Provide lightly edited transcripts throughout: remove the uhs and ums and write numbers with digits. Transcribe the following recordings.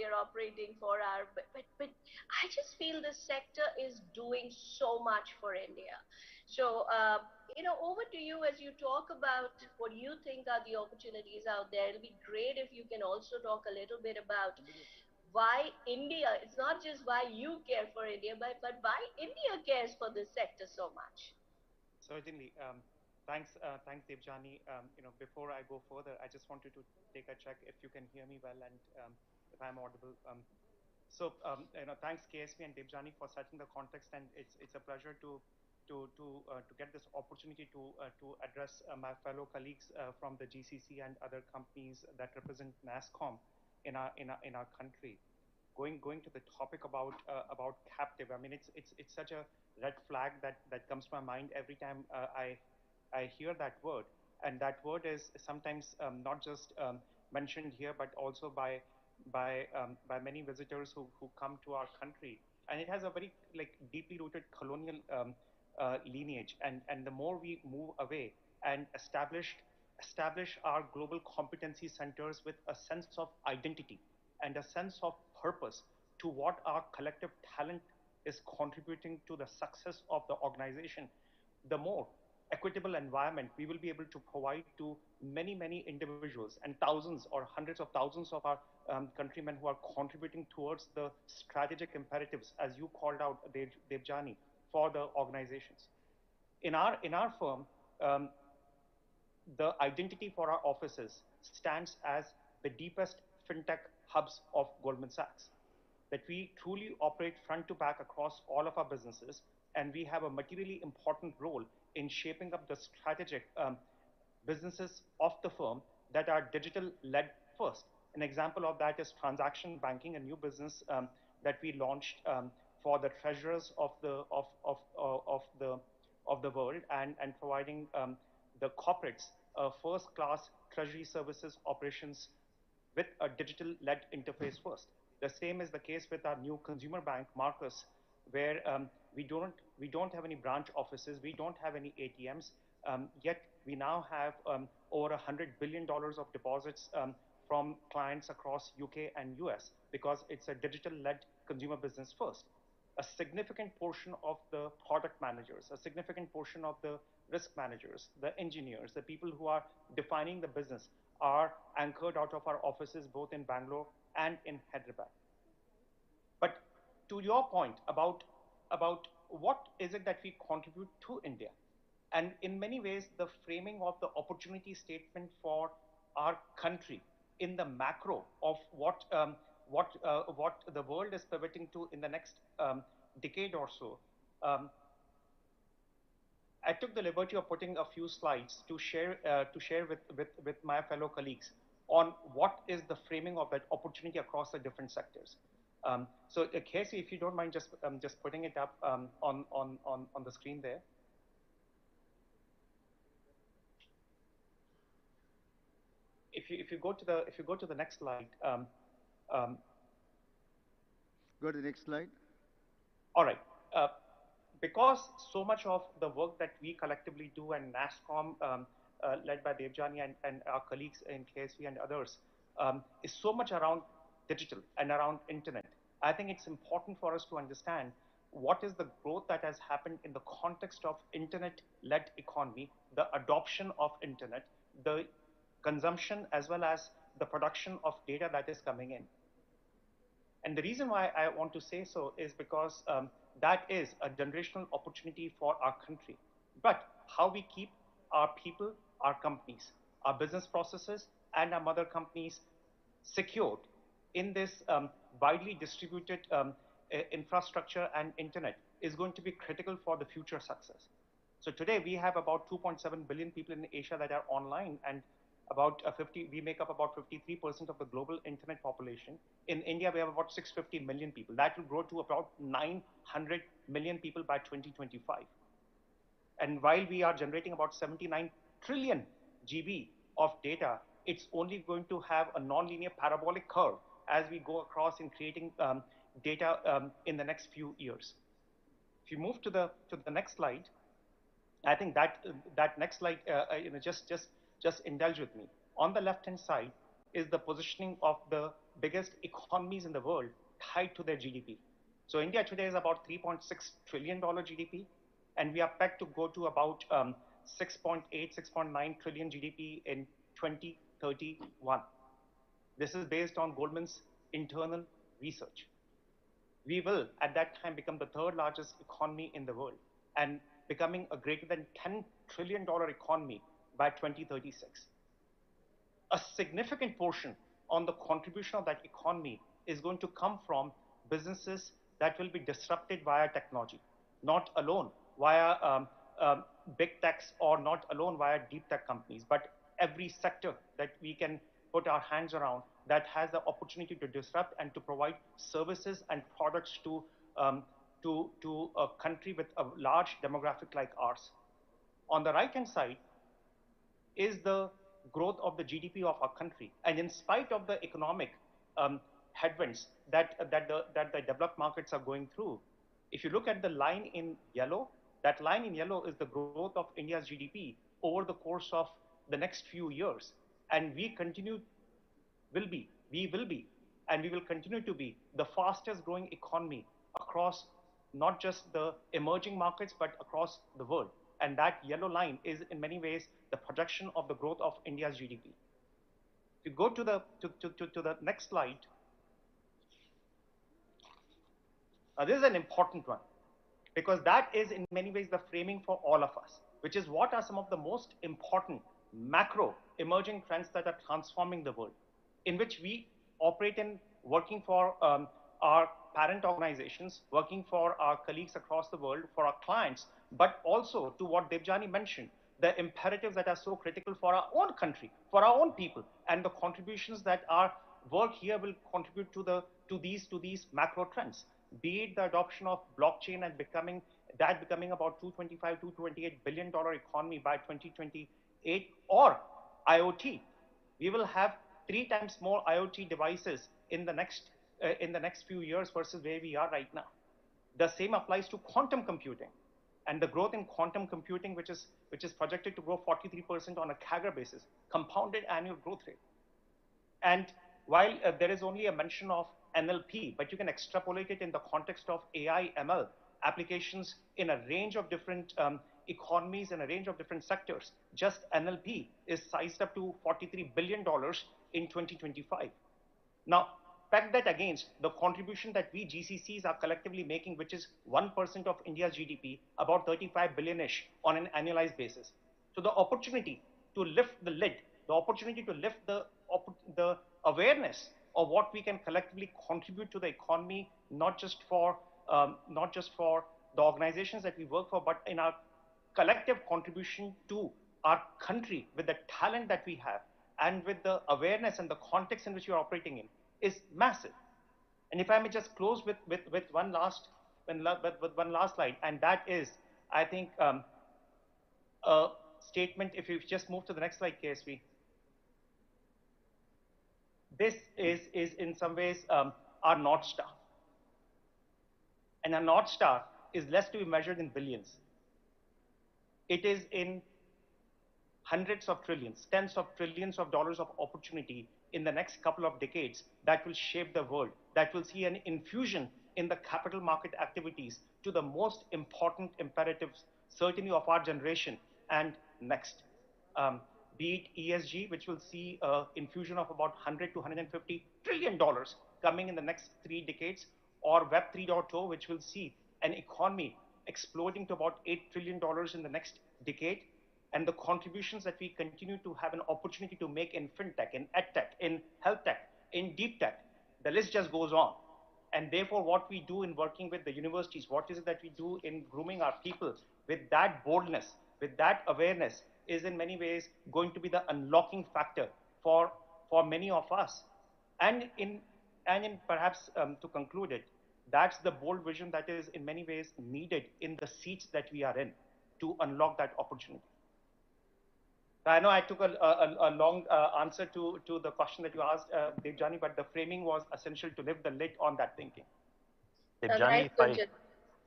are operating for our, but I just feel this sector is doing so much for India. So, over to you as you talk about what you think are the opportunities out there. It'll be great if you can also talk a little bit about why India, it's not just why you care for India, but why India cares for this sector so much. Certainly. Thanks, Devjani. Before I go further, I just wanted to take a check if you can hear me well and if I'm audible. Thanks KSP and Devjani for setting the context, and it's a pleasure to get this opportunity to address my fellow colleagues from the GCC and other companies that represent Nasscom in our country. Going to the topic about captive. I mean, it's such a red flag that comes to my mind every time I hear that word, and that word is sometimes not just mentioned here, but also by many visitors who come to our country, and it has a very like deeply rooted colonial lineage, and the more we move away and establish our global competency centers with a sense of identity and a sense of purpose to what our collective talent is contributing to the success of the organization, the more equitable environment we will be able to provide to many, many individuals and thousands or hundreds of thousands of our countrymen who are contributing towards the strategic imperatives, as you called out, Devjani, for the organizations. In our firm, um, the identity for our offices stands as the deepest fintech hubs of Goldman Sachs. That we truly operate front to back across all of our businesses, and we have a materially important role in shaping up the strategic businesses of the firm that are digital led first. An example of that is transaction banking, a new business that we launched for the treasurers of the world, and providing the corporates first class treasury services operations with a digital led interface first. The same is the case with our new consumer bank, Marcus, where we don't have any branch offices, we don't have any ATMs, yet we now have over $100 billion of deposits from clients across UK and US because it's a digital led consumer business first. A significant portion of the product managers, a significant portion of the risk managers, the engineers, the people who are defining the business are anchored out of our offices both in Bangalore and in Hyderabad. But to your point about what is it that we contribute to India, and in many ways, the framing of the opportunity statement for our country in the macro of what the world is pivoting to in the next decade or so. Um, I took the liberty of putting a few slides to share with my fellow colleagues on what is the framing of that opportunity across the different sectors. Casey, if you don't mind just putting it up on the screen there. If you go to the next slide, um, Go to the next slide. all right. Uh, because so much of the work that we collectively do, and Nasscom, led by Devjani and our colleagues in KSV and others, is so much around digital and around internet. I think it's important for us to understand what is the growth that has happened in the context of internet-led economy, the adoption of internet, the consumption as well as the production of data that is coming in. And the reason why I want to say so is because that is a generational opportunity for our country. But how we keep our people, our companies, our business processes, and our mother companies secured in this widely distributed infrastructure and internet is going to be critical for the future success. So today we have about 2.7 billion people in Asia that are online, and we make up about 53% of the global internet population. In India, we have about 650 million people. That will grow to about 900 million people by 2025. And while we are generating about 79 trillion GB of data, it's only going to have a nonlinear parabolic curve as we go across in creating data in the next few years. If you move to the next slide, I think that next slide, just indulge with me. On the left hand side is the positioning of the biggest economies in the world tied to their GDP. So India today is about $3.6 trillion GDP, and we are pegged to go to about 6.8, 6.9 trillion GDP in 2031. This is based on Goldman's internal research. We will, at that time, become the third largest economy in the world and becoming a greater than $10 trillion economy by 2036. A significant portion on the contribution of that economy is going to come from businesses that will be disrupted via technology, not alone via big techs or not alone via deep tech companies, but every sector that we can put our hands around that has the opportunity to disrupt and to provide services and products to a country with a large demographic like ours. On the right hand side is the growth of the GDP of our country, and in spite of the economic headwinds that the developed markets are going through, if you look at the line in yellow, that line in yellow is the growth of India's GDP over the course of the next few years, and we will be, and we will continue to be the fastest growing economy across not just the emerging markets, but across the world. And that yellow line is in many ways the projection of the growth of India's GDP. If you go to the next slide, this is an important one because that is in many ways the framing for all of us, which is what are some of the most important macro emerging trends that are transforming the world, in which we operate in, working for our parent organizations, working for our colleagues across the world, for our clients, but also to what Debjani mentioned, the imperatives that are so critical for our own country, for our own people, and the contributions that our work here will contribute to these macro trends. Be it the adoption of blockchain and becoming about $228 billion economy by 2028, or IoT. We will have 3 times more IoT devices in the next few years versus where we are right now. The same applies to quantum computing, and the growth in quantum computing, which is projected to grow 43% on a CAGR basis, compounded annual growth rate. And while there is only a mention of NLP, but you can extrapolate it in the context of AI, ML applications in a range of different economies and a range of different sectors. Just NLP is sized up to $43 billion in 2025. Now, peg that against the contribution that we GCCs are collectively making, which is 1% of India's GDP, about 35 billion-ish on an annualized basis. So the opportunity to lift the lid, the opportunity to lift the awareness of what we can collectively contribute to the economy, not just for the organizations that we work for, but in our collective contribution to our country with the talent that we have and with the awareness and the context in which we are operating in, is massive. And if I may just close with one last slide, and that is, I think, a statement. If you just move to the next slide, KSV. This is in some ways our North Star. And our North Star is less to be measured in billions. It is in hundreds of trillions, tens of trillions of dollars of opportunity in the next couple of decades that will shape the world, that will see an infusion in the capital market activities to the most important imperatives, certainly of our generation and next. Be it ESG, which will see an infusion of about $100 to $150 trillion coming in the next 3 decades, or Web 3.0, which will see an economy exploding to about $8 trillion in the next decade, and the contributions that we continue to have an opportunity to make in fintech, in edtech, in health tech, in deep tech. The list just goes on. And therefore, what we do in working with the universities, what is it that we do in grooming our people with that boldness, with that awareness, is in many ways going to be the unlocking factor for many of us. And in perhaps to conclude it, that's the bold vision that is in many ways needed in the seats that we are in to unlock that opportunity. I know I took a long answer to the question that you asked, Debjani, but the framing was essential to lift the lid on that thinking. Debjani,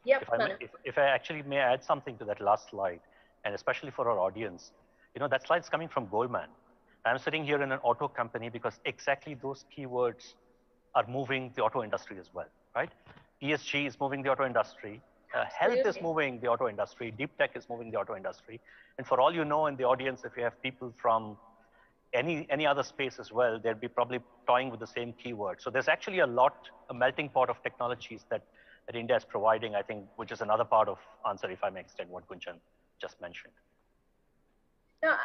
if I actually may add something to that last slide, and especially for our audience, that slide's coming from Goldman. I'm sitting here in an auto company because exactly those keywords are moving the auto industry as well, right? ESG is moving the auto industry. Health is moving the auto industry. Deep tech is moving the auto industry. And for all you know in the audience, if you have people from any other space as well, they'll be probably toying with the same keyword. So there's actually a melting pot of technologies that India is providing, I think, which is another part of answer, if I may extend what Gunjan just mentioned. No,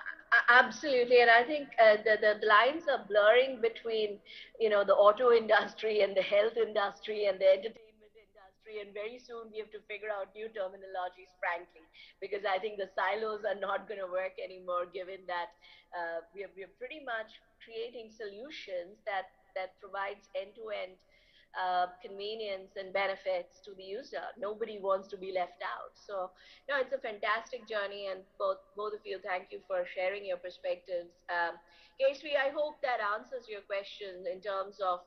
absolutely, and I think the lines are blurring between, the auto industry and the health industry and the entertainment industry, and very soon we have to figure out new terminologies, frankly, because I think the silos are not going to work anymore, given that we are pretty much creating solutions that provides end-to-end convenience and benefits to the user. Nobody wants to be left out. So, no, it's a fantastic journey, and both of you, thank you for sharing your perspectives. Kesvi, I hope that answers your question in terms of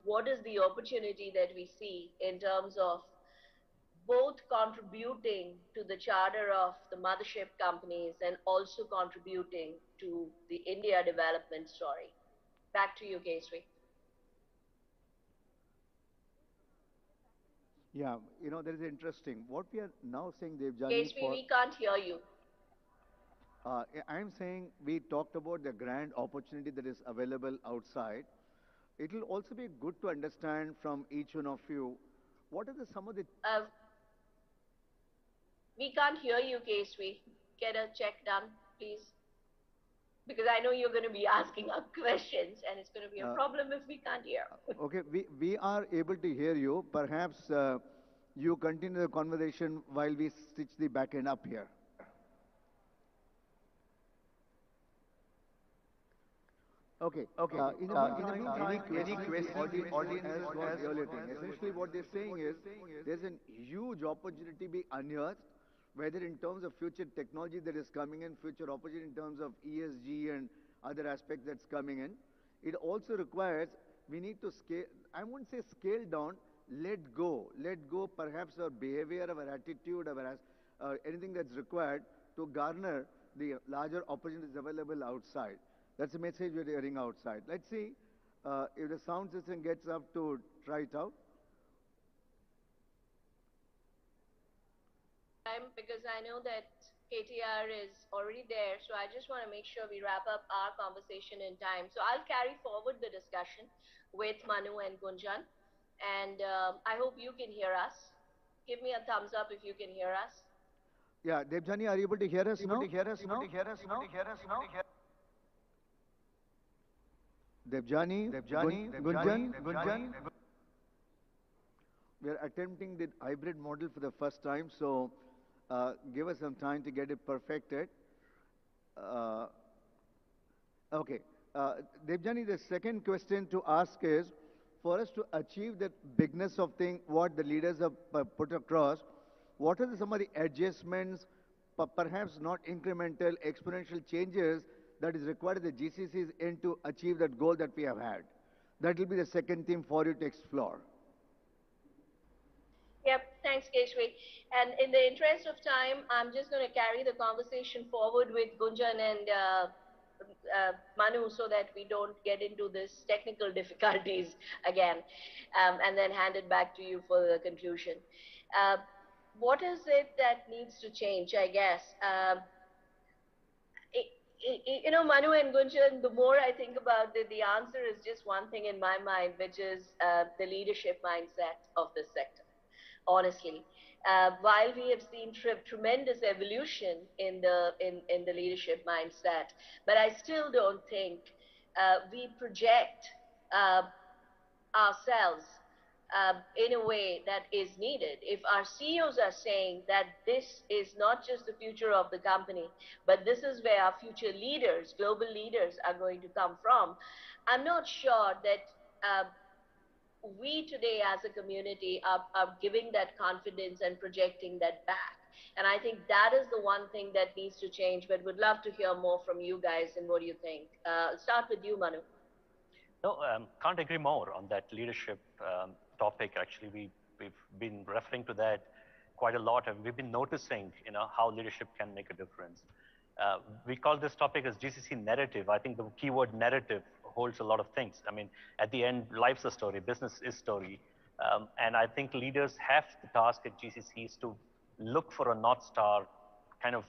what is the opportunity that we see in terms of both contributing to the charter of the mothership companies and also contributing to the India development story. Back to you, Kesvi. Yeah, that is interesting. What we are now saying, Devjani, Kesvi, we can't hear you. I'm saying we talked about the grand opportunity that is available outside. It will also be good to understand from each one of you, what are some of the... We can't hear you, Kesvi. Get a check done, please. Because I know you're going to be asking us questions, and it's going to be a problem if we can't hear. Okay, we are able to hear you. Perhaps you continue the conversation while we stitch the back end up here. Okay. In the meantime, any question, audience has got the earlier thing. Essentially, what they're saying is there's a huge opportunity to be unearthed, whether in terms of future technology that is coming in, future opportunity in terms of ESG and other aspects that's coming in. It also requires, we need to scale, I wouldn't say scale down, let go perhaps our behavior, our attitude, our anything that's required to garner the larger opportunities available outside. That's the message we're hearing outside. Let's see if the sound system gets up to try it out. Because I know that KTR is already there, so I just want to make sure we wrap up our conversation in time. So I'll carry forward the discussion with Manu and Gunjan, and I hope you can hear us. Give me a thumbs up if you can hear us. Yeah, Devjani, are you able to hear us now? Devjani, Gunjan. We are attempting the hybrid model for the first time, so give us some time to get it perfected. Okay. Devjani, the second question to ask is, for us to achieve that bigness of thing, what the leaders have put across, what are some of the adjustments, perhaps not incremental, exponential changes that is required at the GCC's end to achieve that goal that we have had? That will be the second theme for you to explore. Yep, thanks, Keshvi. And in the interest of time, I'm just going to carry the conversation forward with Gunjan and Manu so that we don't get into this technical difficulties again, and then hand it back to you for the conclusion. What is it that needs to change, I guess? Manu and Gunjan, the more I think about it, the answer is just one thing in my mind, which is the leadership mindset of this sector. Honestly, while we have seen tremendous evolution in the leadership mindset, but I still don't think we project ourselves in a way that is needed. If our CEOs are saying that this is not just the future of the company, but this is where our future leaders, global leaders, are going to come from, I'm not sure that we today as a community are giving that confidence and projecting that back. And I think that is the one thing that needs to change, but would love to hear more from you guys and what do you think? Start with you, Manu. No, can't agree more on that leadership topic. Actually, we've been referring to that quite a lot, and we've been noticing, how leadership can make a difference. We call this topic as GCC narrative. I think the keyword narrative holds a lot of things. I mean, at the end, life's a story, business is story. And I think leaders have the task at GCCs to look for a North Star, kind of,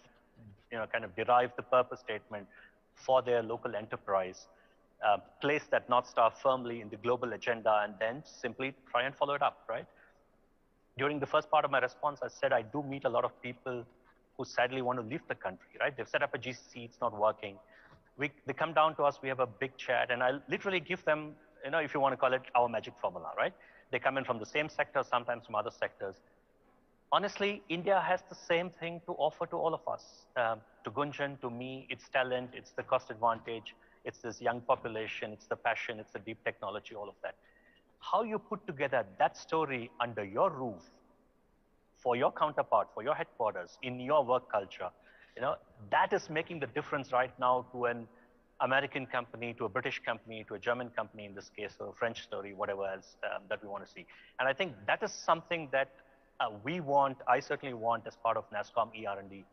kind of derive the purpose statement for their local enterprise, place that North Star firmly in the global agenda, and then simply try and follow it up, right? During the first part of my response, I said I do meet a lot of people who sadly want to leave the country, right? They've set up a GCC, it's not working. They come down to us, we have a big chat, and I literally give them, if you want to call it our magic formula, right? They come in from the same sector, sometimes from other sectors. Honestly, India has the same thing to offer to all of us. To Gunjan, to me, it's talent, it's the cost advantage, it's this young population, it's the passion, it's the deep technology, all of that. How you put together that story under your roof for your counterpart, for your headquarters, in your work culture, that is making the difference right now to an American company, to a British company, to a German company in this case, or a French story, whatever else that we want to see. And I think that is something that I certainly want as part of Nasscom ER&D,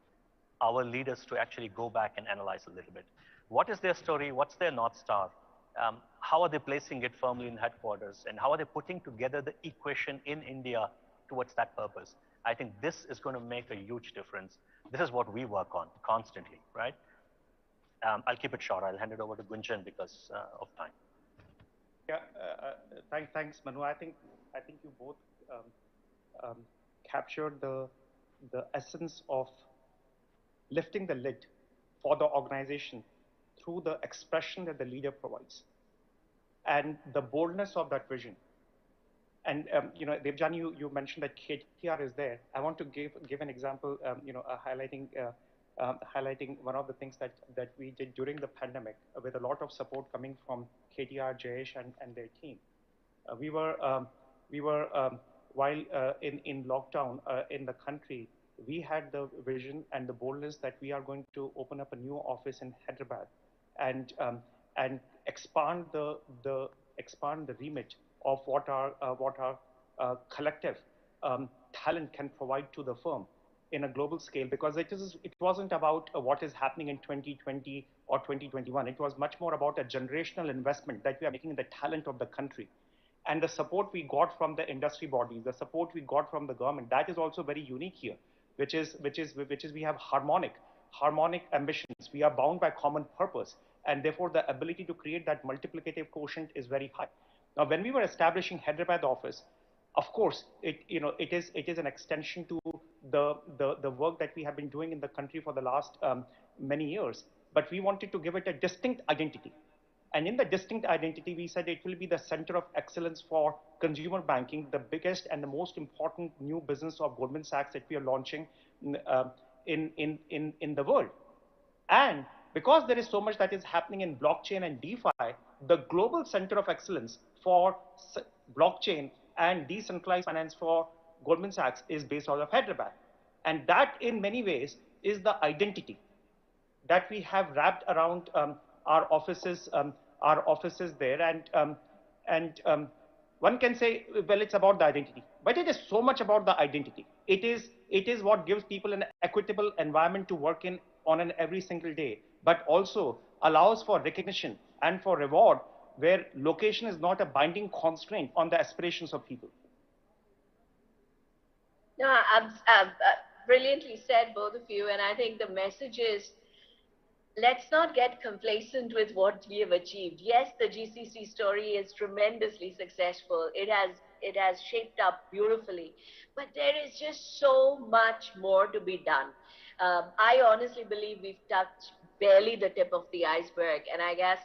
our leaders to actually go back and analyze a little bit. What is their story? What's their North Star? How are they placing it firmly in headquarters? And how are they putting together the equation in India towards that purpose? I think this is going to make a huge difference. This is what we work on constantly, right? I'll keep it short. I'll hand it over to Gunjan because of time. Yeah, thanks, Manu. I think you both captured the essence of lifting the lid for the organization through the expression that the leader provides and the boldness of that vision. And Devjan, you mentioned that KTR is there. I want to give an example, highlighting one of the things that we did during the pandemic with a lot of support coming from KTR, Jayesh, and their team. We were while in lockdown in the country, we had the vision and the boldness that we are going to open up a new office in Hyderabad and expand the remit of what our collective talent can provide to the firm in a global scale, because it wasn't about what is happening in 2020 or 2021. It was much more about a generational investment that we are making in the talent of the country. And the support we got from the industry bodies, the support we got from the government, that is also very unique here, which is we have harmonic ambitions. We are bound by common purpose, and therefore the ability to create that multiplicative quotient is very high. Now, when we were establishing Hyderabad office, of course, it is an extension to the work that we have been doing in the country for the last many years. But we wanted to give it a distinct identity. And in the distinct identity, we said it will be the center of excellence for consumer banking, the biggest and the most important new business of Goldman Sachs that we are launching in the world. And because there is so much that is happening in blockchain and DeFi, the global center of excellence for blockchain and decentralized finance for Goldman Sachs is based out of Hyderabad. And that in many ways is the identity that we have wrapped around our offices there. And one can say, well, it's about the identity, but it is so much about the identity. It is what gives people an equitable environment to work in on an every single day, but also allows for recognition and for reward, where location is not a binding constraint on the aspirations of people. No, brilliantly said, both of you. And I think the message is, let's not get complacent with what we have achieved. Yes, the GCC story is tremendously successful. It has shaped up beautifully, but there is just so much more to be done. I honestly believe we've touched barely the tip of the iceberg. And I guess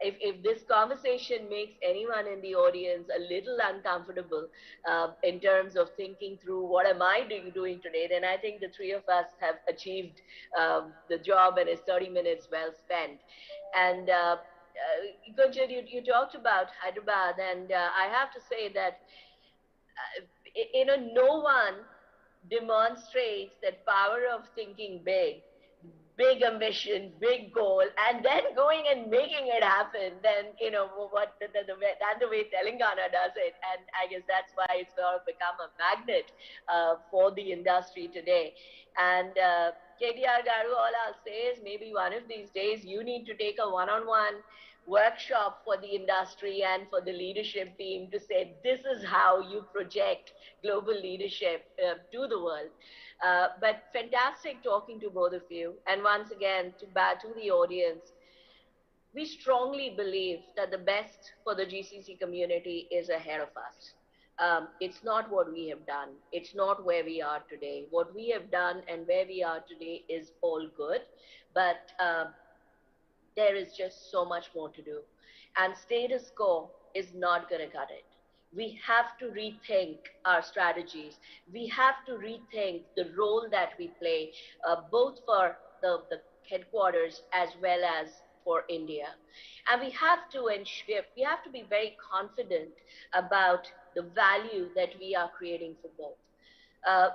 if this conversation makes anyone in the audience a little uncomfortable in terms of thinking through what am I doing today, then I think the three of us have achieved the job, and it's 30 minutes well spent. And Gunjan, you talked about Hyderabad, and I have to say that no one demonstrates that power of thinking big ambition, big goal, and then going and making it happen, then, the way Telangana does it. And I guess that's why it's sort of become a magnet for the industry today. And KTR Garu, all I'll say is maybe one of these days you need to take a one-on-one workshop for the industry and for the leadership team to say, this is how you project global leadership to the world. But fantastic talking to both of you. And once again, to the audience, we strongly believe that the best for the GCC community is ahead of us. It's not what we have done. It's not where we are today. What we have done and where we are today is all good, but there is just so much more to do. And status quo is not going to cut it. We have to rethink our strategies. We have to rethink the role that we play, both for the headquarters as well as for India. And we have to ensure, we have to be very confident about the value that we are creating for both.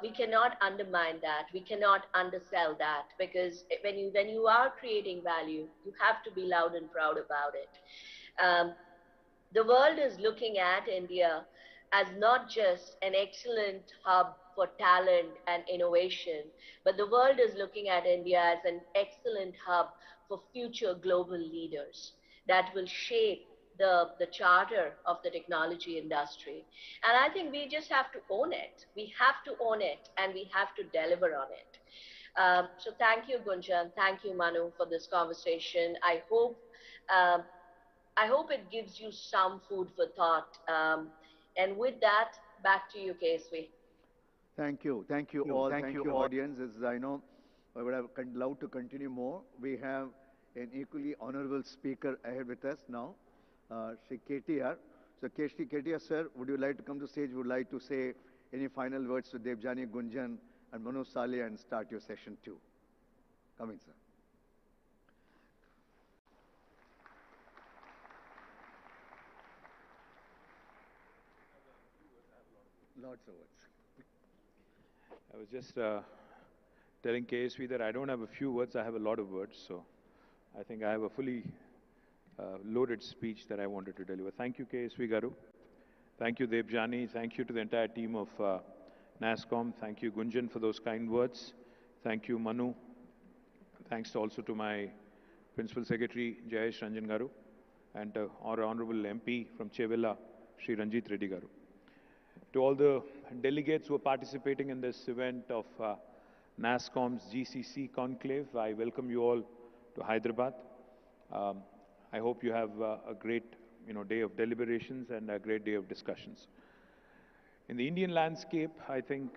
We cannot undermine that. We cannot undersell that, because when you are creating value, you have to be loud and proud about it. The world is looking at India as not just an excellent hub for talent and innovation, but the world is looking at India as an excellent hub for future global leaders that will shape the charter of the technology industry. And I think we just have to own it. We have to own it, and we have to deliver on it. So thank you, Gunjan. Thank you, Manu, for this conversation. Um, I hope it gives you some food for thought. And with that, back to you, KSV. Thank you all, thank you audience. As I know, I would have loved to continue more. We have an equally honorable speaker ahead with us now, Shri KTR. So KTR sir, would you like to come to stage? Would like to say any final words to Debjani, Gunjan and Manu Salia and start your session 2. Come in, sir. Lots of words. I was just telling KSV that I don't have a few words, I have a lot of words. So I think I have a fully loaded speech that I wanted to deliver. Thank you, KSV Garu. Thank you, Debjani. Thank you to the entire team of Nasscom. Thank you, Gunjan, for those kind words. Thank you, Manu. Thanks also to my Principal Secretary, Jayesh Ranjan Garu, and our Honorable MP from Chevilla, Sri Ranjit Reddy Garu. To all the delegates who are participating in this event of Nasscom's GCC Conclave, I welcome you all to Hyderabad. I hope you have a great day of deliberations and a great day of discussions. In the Indian landscape, I think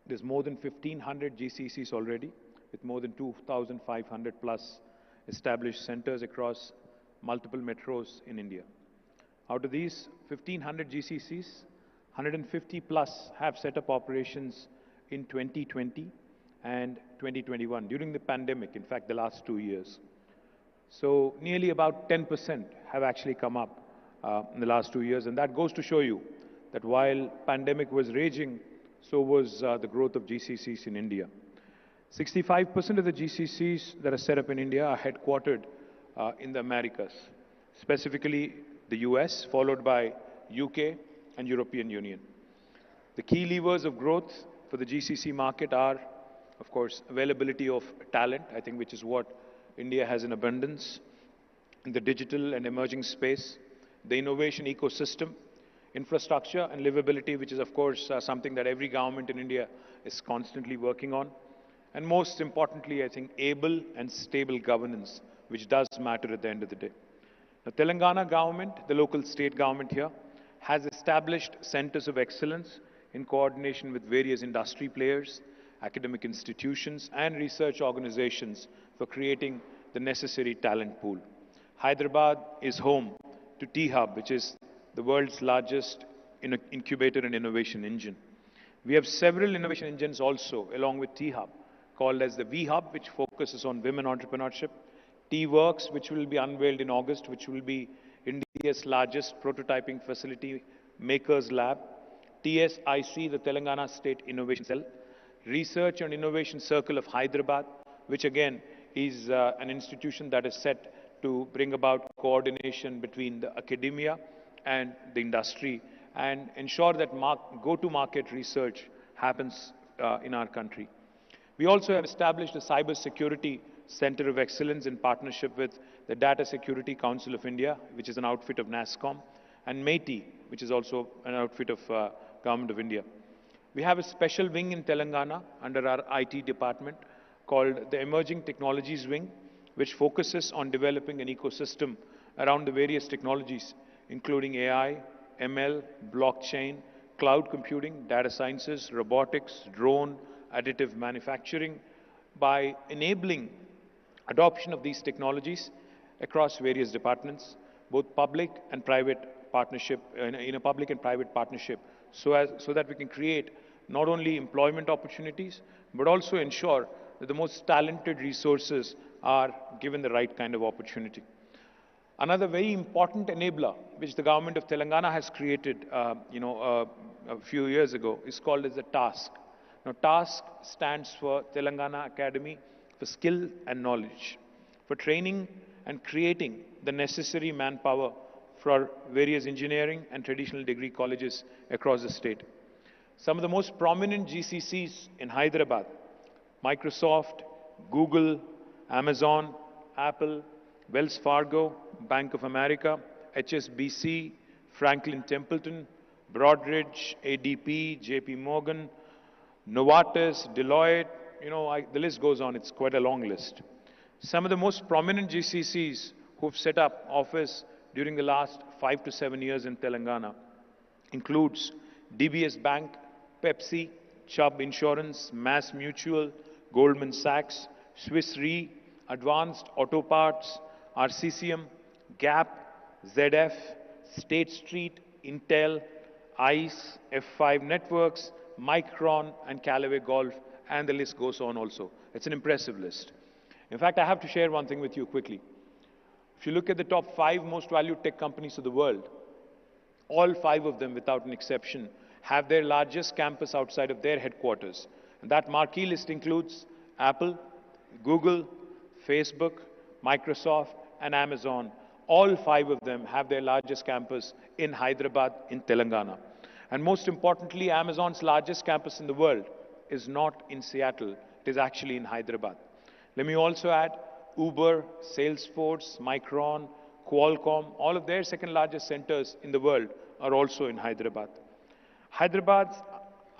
there's more than 1,500 GCCs already, with more than 2,500 plus established centers across multiple metros in India. Out of these 1,500 GCCs, 150 plus have set up operations in 2020 and 2021 during the pandemic, in fact, the last 2 years. So nearly about 10% have actually come up in the last 2 years, and that goes to show you that while pandemic was raging, so was the growth of GCCs in India. 65% of the GCCs that are set up in India are headquartered in the Americas, specifically the US, followed by UK and European Union. The key levers of growth for the GCC market are, of course, availability of talent, I think, which is what India has in abundance, in the digital and emerging space, the innovation ecosystem, infrastructure and livability, which is, of course, something that every government in India is constantly working on, and most importantly, I think, able and stable governance, which does matter at the end of the day. The Telangana government, the local state government here, has established centers of excellence in coordination with various industry players, academic institutions and research organizations for creating the necessary talent pool. Hyderabad is home to T-Hub, which is the world's largest incubator and innovation engine. We have several innovation engines also along with T-Hub, called as the V-Hub, which focuses on women entrepreneurship, T-Works, which will be unveiled in August, which will be India's largest prototyping facility, Makers Lab, TSIC, the Telangana State Innovation Cell, Research and Innovation Circle of Hyderabad, which again is an institution that is set to bring about coordination between the academia and the industry and ensure that go-to-market research happens in our country. We also have established a cyber security center of excellence in partnership with the Data Security Council of India, which is an outfit of Nasscom, and MeitY, which is also an outfit of Government of India. We have a special wing in Telangana under our IT department called the Emerging Technologies Wing, which focuses on developing an ecosystem around the various technologies, including AI, ML, blockchain, cloud computing, data sciences, robotics, drone, additive manufacturing, by enabling adoption of these technologies across various departments, both public and private partnership, in a public and private partnership, so that we can create not only employment opportunities, but also ensure that the most talented resources are given the right kind of opportunity. Another very important enabler, which the government of Telangana has created, a few years ago, is called as the TASK. Now, TASK stands for Telangana Academy for Skill and Knowledge, for training and creating the necessary manpower for various engineering and traditional degree colleges across the state. Some of the most prominent GCCs in Hyderabad, Microsoft, Google, Amazon, Apple, Wells Fargo, Bank of America, HSBC, Franklin Templeton, Broadridge, ADP, JP Morgan, Novartis, Deloitte, the list goes on, it's quite a long list. Some of the most prominent GCCs who've set up office during the last 5 to 7 years in Telangana includes DBS Bank, Pepsi, Chubb Insurance, Mass Mutual, Goldman Sachs, Swiss Re, Advanced Auto Parts, RCCM, Gap, ZF, State Street, Intel, ICE, F5 Networks, Micron, and Callaway Golf, and the list goes on also. It's an impressive list. In fact, I have to share one thing with you quickly. If you look at the top 5 most valued tech companies of the world, all 5 of them, without an exception, have their largest campus outside of their headquarters. And that marquee list includes Apple, Google, Facebook, Microsoft, and Amazon. All 5 of them have their largest campus in Hyderabad, in Telangana. And most importantly, Amazon's largest campus in the world is not in Seattle, it is actually in Hyderabad. Let me also add Uber, Salesforce, Micron, Qualcomm, all of their second largest centers in the world are also in Hyderabad. Hyderabad's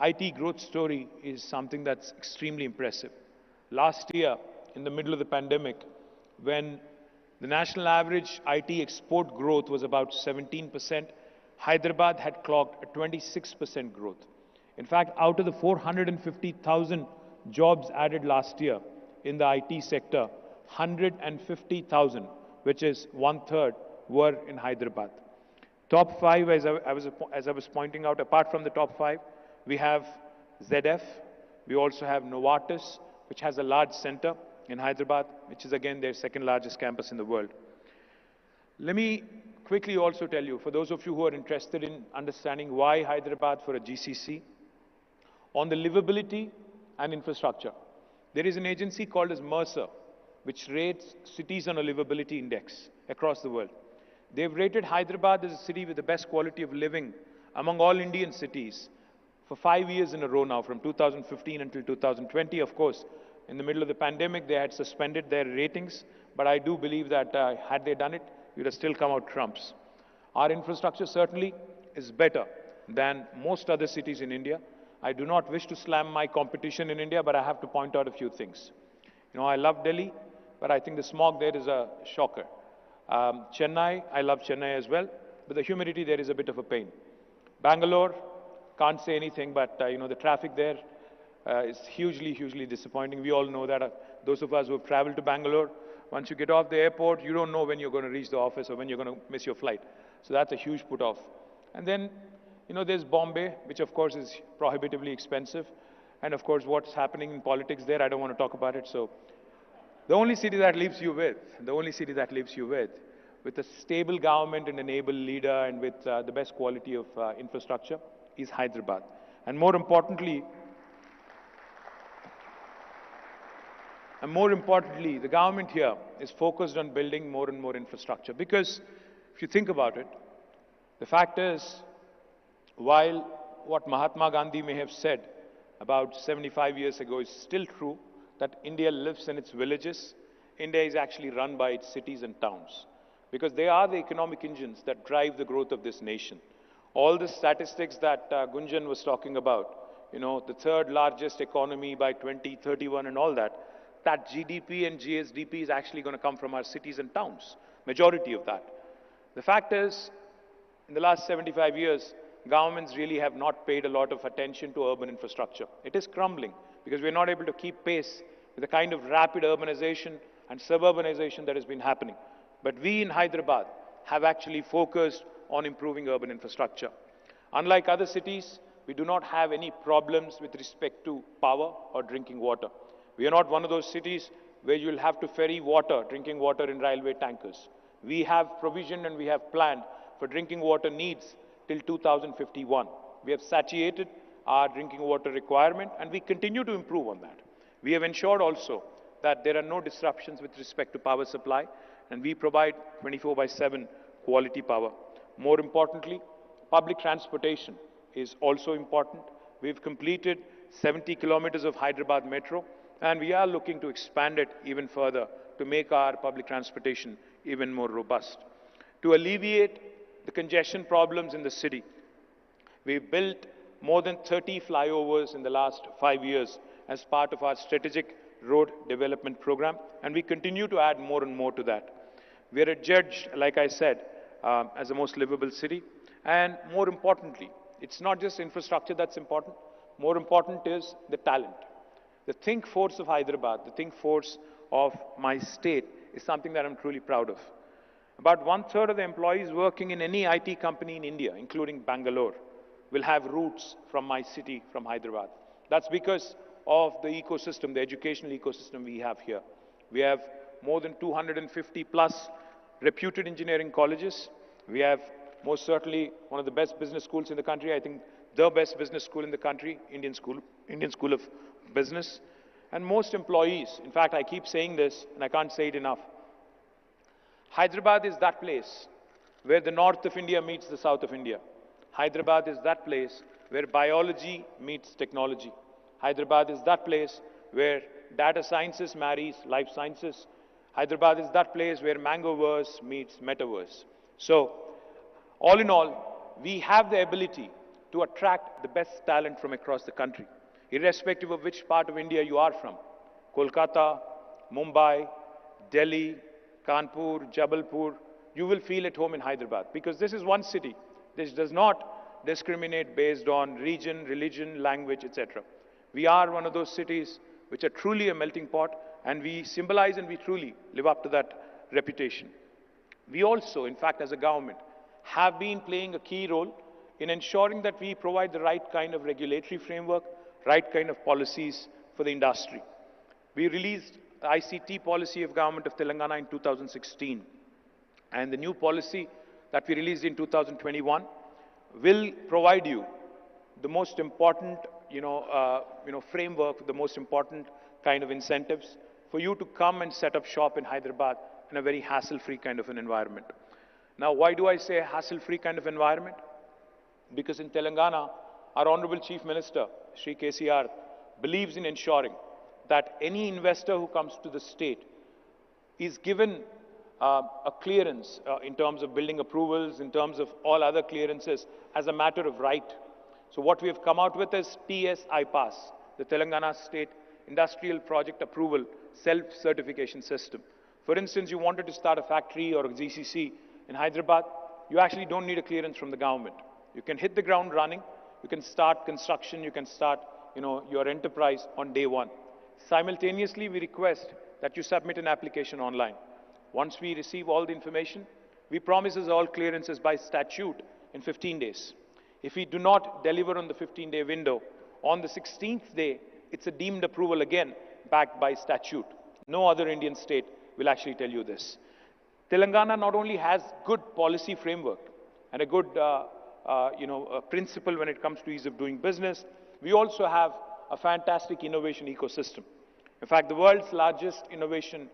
IT growth story is something that's extremely impressive. Last year, in the middle of the pandemic, when the national average IT export growth was about 17%, Hyderabad had clocked a 26% growth. In fact, out of the 450,000 jobs added last year in the IT sector, 150,000, which is 1/3, were in Hyderabad. Top 5, as I was pointing out, apart from the top 5, we have ZF, we also have Novartis, which has a large center in Hyderabad, which is again their second largest campus in the world. Let me quickly also tell you, for those of you who are interested in understanding why Hyderabad for a GCC, on the livability and infrastructure, there is an agency called as Mercer, which rates cities on a livability index across the world. They've rated Hyderabad as a city with the best quality of living among all Indian cities for 5 years in a row now, from 2015 until 2020. Of course, in the middle of the pandemic, they had suspended their ratings, but I do believe that had they done it, we would have still come out trumps. Our infrastructure certainly is better than most other cities in India. I do not wish to slam my competition in India, but I have to point out a few things. I love Delhi, but I think the smog there is a shocker. Chennai, I love Chennai as well, but the humidity there is a bit of a pain. Bangalore, can't say anything, but the traffic there is hugely, hugely disappointing. We all know that. Those of us who have traveled to Bangalore, once you get off the airport, you don't know when you're going to reach the office or when you're going to miss your flight. So that's a huge put off. And then, there's Bombay, which of course is prohibitively expensive. And of course, what's happening in politics there, I don't want to talk about it. So the only city that leaves you with a stable government and an able leader and with the best quality of infrastructure is Hyderabad. And more importantly, the government here is focused on building more and more infrastructure. Because if you think about it, the fact is, while what Mahatma Gandhi may have said about 75 years ago is still true, that India lives in its villages, India is actually run by its cities and towns, because they are the economic engines that drive the growth of this nation. All the statistics that Gunjan was talking about, the third largest economy by 2031 and all that, that GDP and GSDP is actually going to come from our cities and towns, majority of that. The fact is, in the last 75 years, governments really have not paid a lot of attention to urban infrastructure. It is crumbling because we're not able to keep pace with the kind of rapid urbanization and suburbanization that has been happening. But we in Hyderabad have actually focused on improving urban infrastructure. Unlike other cities, we do not have any problems with respect to power or drinking water. We are not one of those cities where you'll have to ferry water, drinking water in railway tankers. We have provisioned and we have planned for drinking water needs till 2051. We have satiated our drinking water requirement and we continue to improve on that. We have ensured also that there are no disruptions with respect to power supply and we provide 24/7 quality power. More importantly, public transportation is also important. We've completed 70 kilometers of Hyderabad metro and we are looking to expand it even further to make our public transportation even more robust. To alleviate the congestion problems in the city, we've built more than 30 flyovers in the last 5 years as part of our strategic road development program, and we continue to add more and more to that. We are adjudged, like I said, as the most livable city, and more importantly, it's not just infrastructure that's important. More important is the talent. The think force of Hyderabad, the think force of my state is something that I'm truly proud of. About 1/3 of the employees working in any IT company in India, including Bangalore, will have roots from my city, from Hyderabad. That's because of the ecosystem, the educational ecosystem we have here. We have more than 250 plus reputed engineering colleges. We have most certainly one of the best business schools in the country. I think the best business school in the country, Indian School of Business. And most employees, in fact, I keep saying this and I can't say it enough. Hyderabad is that place where the north of India meets the south of India. Hyderabad is that place where biology meets technology. Hyderabad is that place where data sciences marries life sciences. Hyderabad is that place where Mangoverse meets Metaverse. So, all in all, we have the ability to attract the best talent from across the country, irrespective of which part of India you are from. Kolkata, Mumbai, Delhi, Kanpur, Jabalpur, you will feel at home in Hyderabad because this is one city. This does not discriminate based on region, religion, language, etc. We are one of those cities which are truly a melting pot and we symbolize and we truly live up to that reputation. We also, in fact, as a government, have been playing a key role in ensuring that we provide the right kind of regulatory framework, right kind of policies for the industry. We released the ICT policy of Government of Telangana in 2016, and the new policy that we released in 2021 will provide you the most important, framework, the most important kind of incentives for you to come and set up shop in Hyderabad in a very hassle-free kind of an environment. Now, why do I say a hassle-free kind of environment? Because in Telangana, our Honorable Chief Minister, Shri KTR, believes in ensuring that any investor who comes to the state is given a clearance in terms of building approvals, in terms of all other clearances as a matter of right. So what we have come out with is TS-IPAS, the Telangana State Industrial Project Approval Self-Certification System. For instance, you wanted to start a factory or a GCC in Hyderabad, you actually don't need a clearance from the government. You can hit the ground running, you can start construction, you can start your enterprise on day one. Simultaneously, we request that you submit an application online. Once we receive all the information, we promise us all clearances by statute in 15 days. If we do not deliver on the 15-day window, on the 16th day, it's a deemed approval again, backed by statute. No other Indian state will actually tell you this. Telangana not only has good policy framework and a good principle when it comes to ease of doing business, we also have a fantastic innovation ecosystem. In fact, the world's largest innovation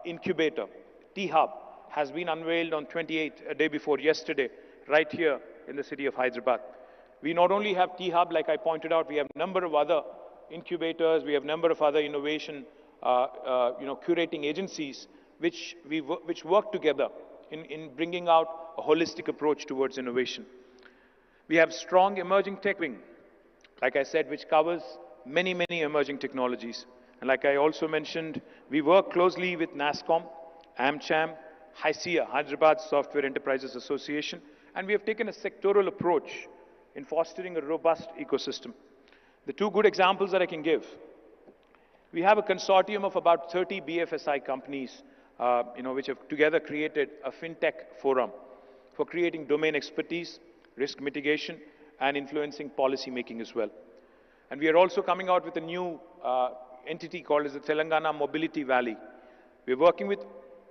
incubator, T-Hub, has been unveiled on 28th, a day before yesterday, right here in the city of Hyderabad. We not only have T-Hub, like I pointed out, we have a number of other incubators, we have a number of other innovation curating agencies which work together in bringing out a holistic approach towards innovation. We have strong emerging tech wing, like I said, which covers many, many emerging technologies. And like I also mentioned, we work closely with Nasscom, AmCham, HICC, Hyderabad Software Enterprises Association, and we have taken a sectoral approach in fostering a robust ecosystem. The two good examples that I can give: we have a consortium of about 30 BFSI companies, which have together created a fintech forum for creating domain expertise, risk mitigation, and influencing policy making as well. And we are also coming out with a new entity called as the Telangana Mobility Valley. We are working with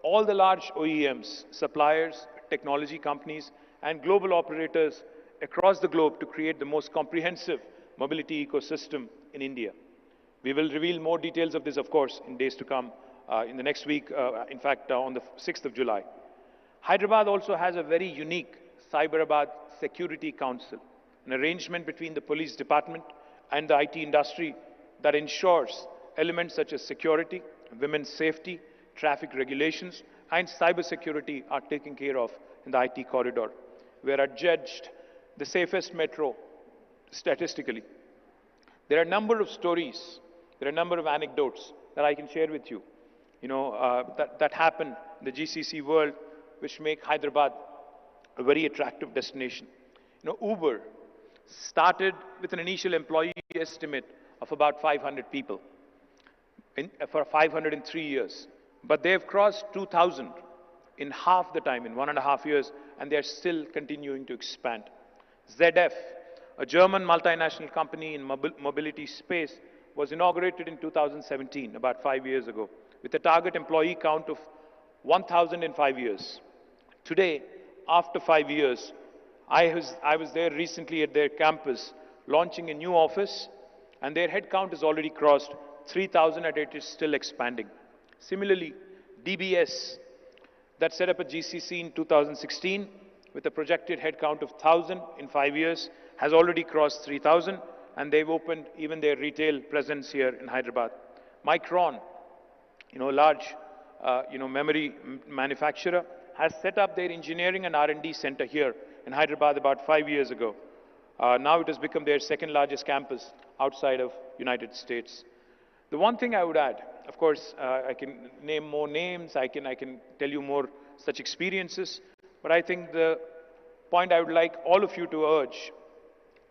all the large OEMs, suppliers, technology companies, and global operators across the globe to create the most comprehensive mobility ecosystem in India. We will reveal more details of this, of course, in days to come, in the next week, in fact, on the 6th of July. Hyderabad also has a very unique Cyberabad Security Council, an arrangement between the police department and the IT industry that ensures elements such as security, women's safety, traffic regulations, and cyber security are taken care of in the IT corridor. We are adjudged the safest metro statistically. There are a number of stories, there are a number of anecdotes that I can share with you, that happen in the GCC world, which make Hyderabad a very attractive destination. Uber started with an initial employee estimate of about 500 people for 503 years. But they've crossed 2,000 in half the time, in 1.5 years, and they're still continuing to expand. ZF, a German multinational company in mobility space, was inaugurated in 2017, about 5 years ago, with a target employee count of 1,000 in 5 years. Today, after 5 years, I was there recently at their campus, launching a new office, and their headcount has already crossed 3,000 and it is still expanding. Similarly, DBS, that set up a GCC in 2016 with a projected headcount of 1,000 in 5 years, has already crossed 3,000, and they've opened even their retail presence here in Hyderabad. Micron, a large, memory manufacturer, has set up their engineering and R&D center here in Hyderabad about 5 years ago. Now it has become their second largest campus outside of United States. The one thing I would add, of course, I can name more names, I can tell you more such experiences, but I think the point I would like all of you to urge,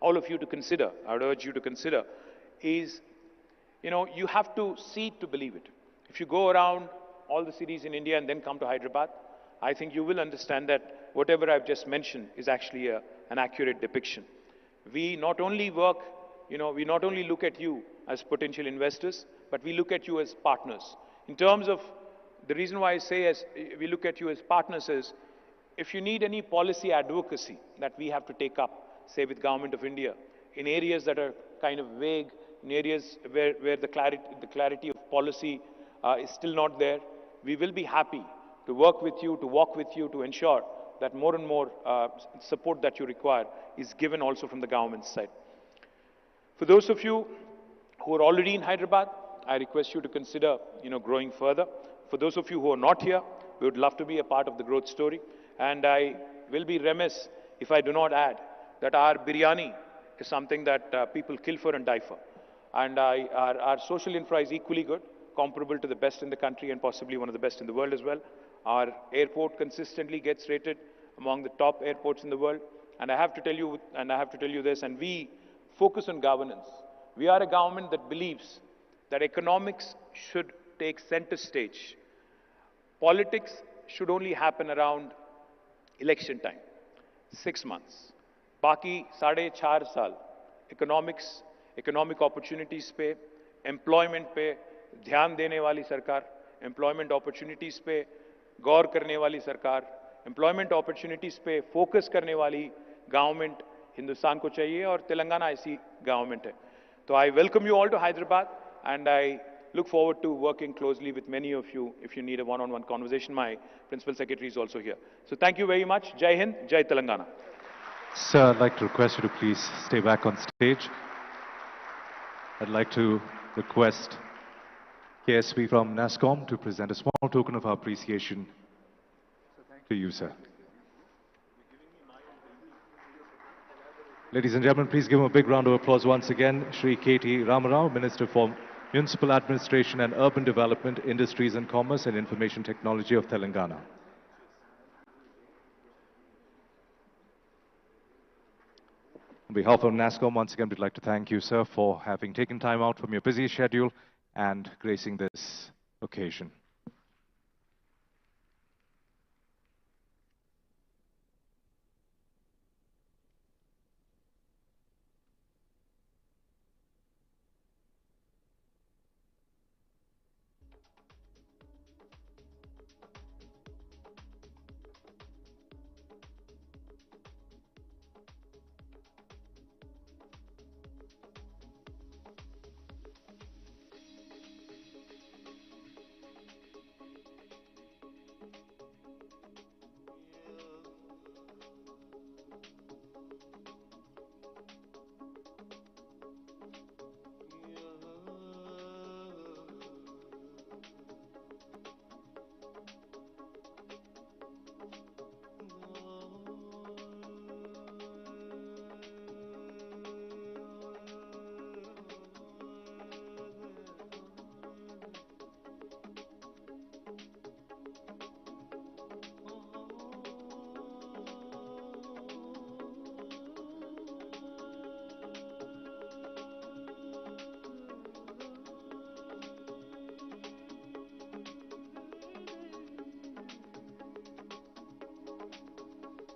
all of you to consider, I would urge you to consider, is, you have to see it to believe it. If you go around all the cities in India and then come to Hyderabad, I think you will understand that whatever I've just mentioned is actually an accurate depiction. We not only work, we not only look at you as potential investors, but we look at you as partners. In terms of, the reason why I say as we look at you as partners is, if you need any policy advocacy that we have to take up, say with Government of India, in areas that are kind of vague, in areas where the clarity of policy is still not there, we will be happy to work with you, to walk with you, to ensure that more and more support that you require is given also from the government's side. For those of you who are already in Hyderabad, I request you to consider, growing further. For those of you who are not here, we would love to be a part of the growth story. And I will be remiss if I do not add that our biryani is something that people kill for and die for. And our social infra is equally good, comparable to the best in the country and possibly one of the best in the world as well. Our airport consistently gets rated among the top airports in the world. And I have to tell you this, and we focus on governance. We are a government that believes that economics should take center stage. Politics should only happen around election time, 6 months. Baki 4.5 saal, economics, economic opportunities पे, employment पे ध्यान देने वाली सरकार, employment opportunities पे गौर करने वाली सरकार, employment opportunities पे focus करने वाली government हिंदुस्तान को चाहिए और तेलंगाना ऐसी government है. So I welcome you all to Hyderabad and I look forward to working closely with many of you if you need a one-on-one conversation. My Principal Secretary is also here. So thank you very much. Jai Hind, Jai Telangana. Sir, I'd like to request you to please stay back on stage. I'd like to request KSV from Nasscom to present a small token of our appreciation to you, sir. Ladies and gentlemen, please give him a big round of applause once again. Shri K.T. Ramarao, Minister for Municipal Administration and Urban Development, Industries and Commerce and Information Technology of Telangana. On behalf of Nasscom, once again, we'd like to thank you, sir, for having taken time out from your busy schedule and gracing this occasion.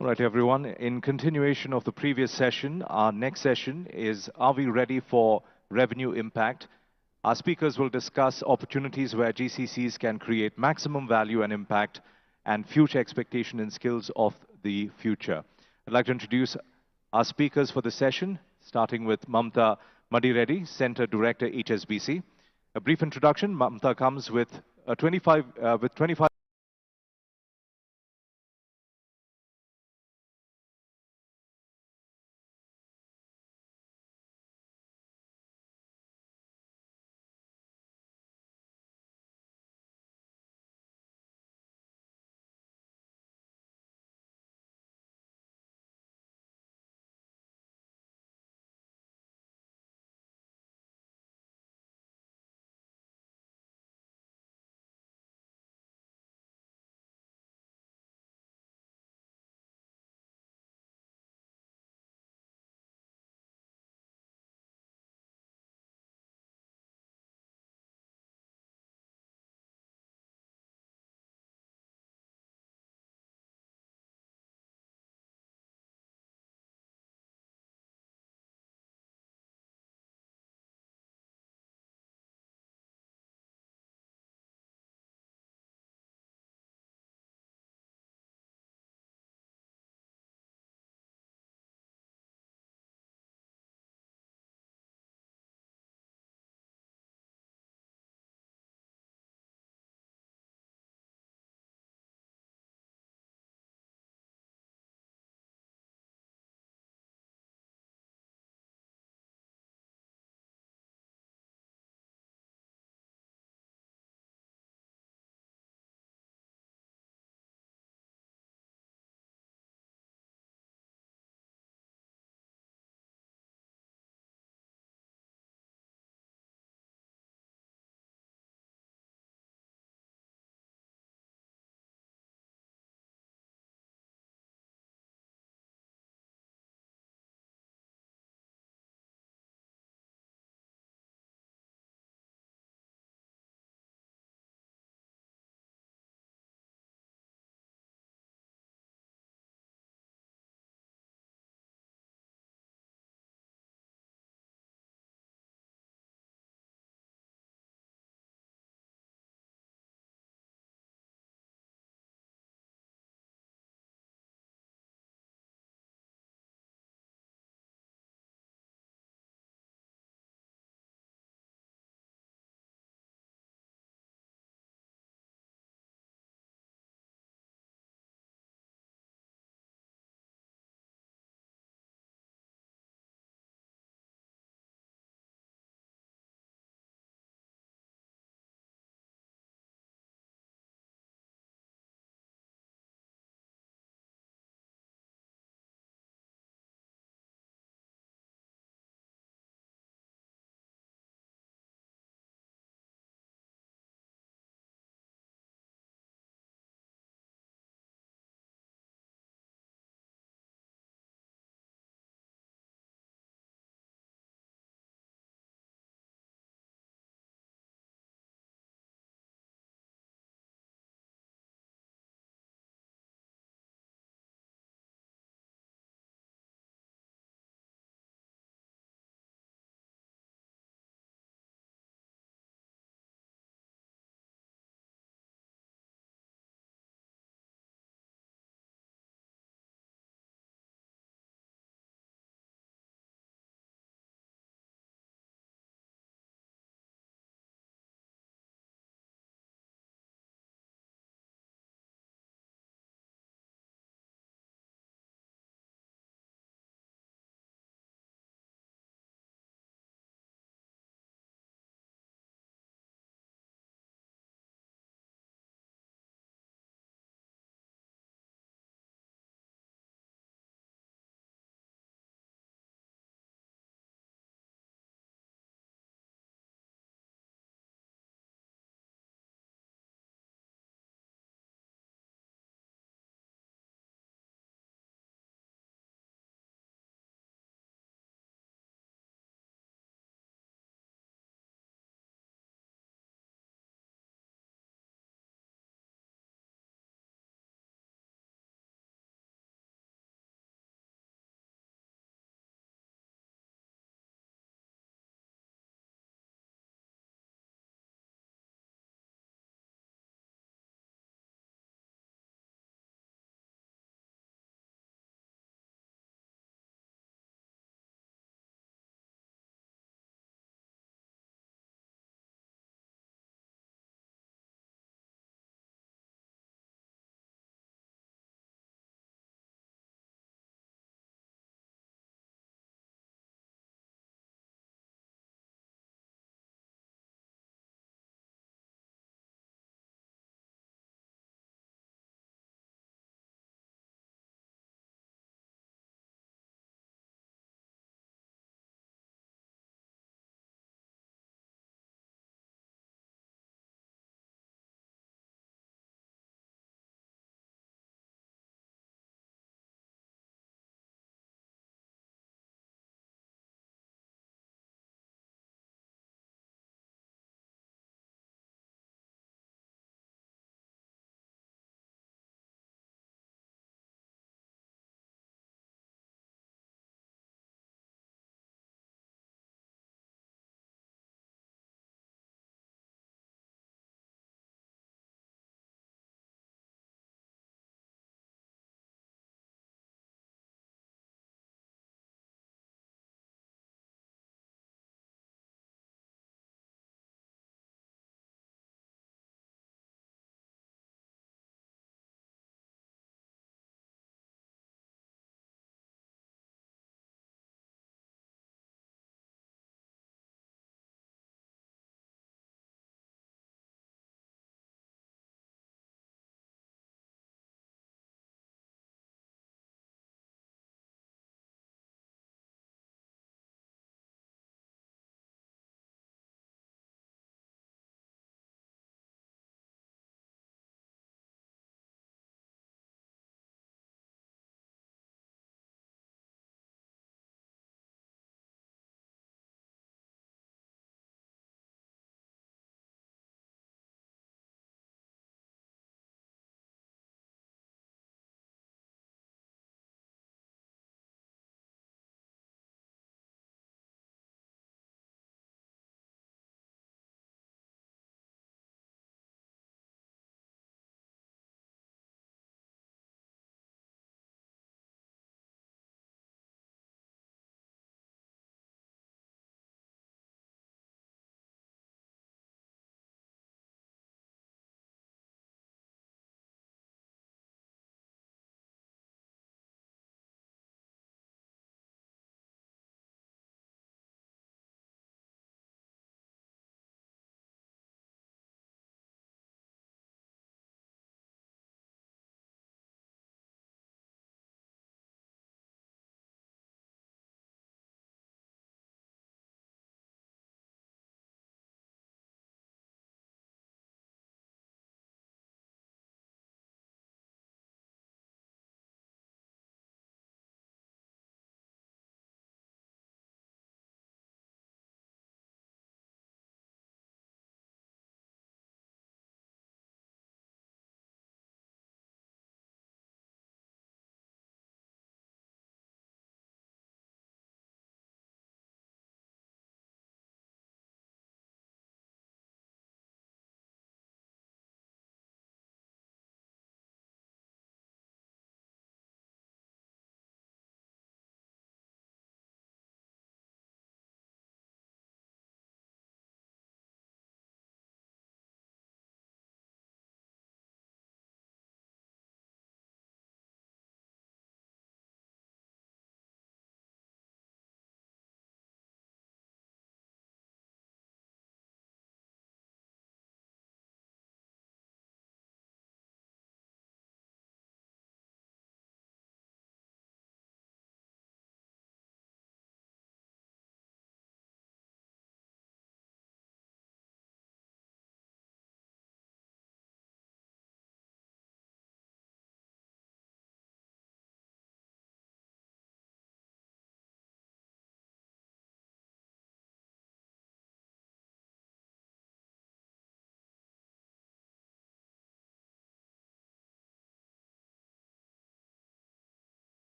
All right, everyone. In continuation of the previous session, our next session is Are We Ready for Revenue Impact? Our speakers will discuss opportunities where GCCs can create maximum value and impact and future expectation and skills of the future. I'd like to introduce our speakers for the session, starting with Mamta Madireddy, Center Director, HSBC. A brief introduction. Mamta comes with 25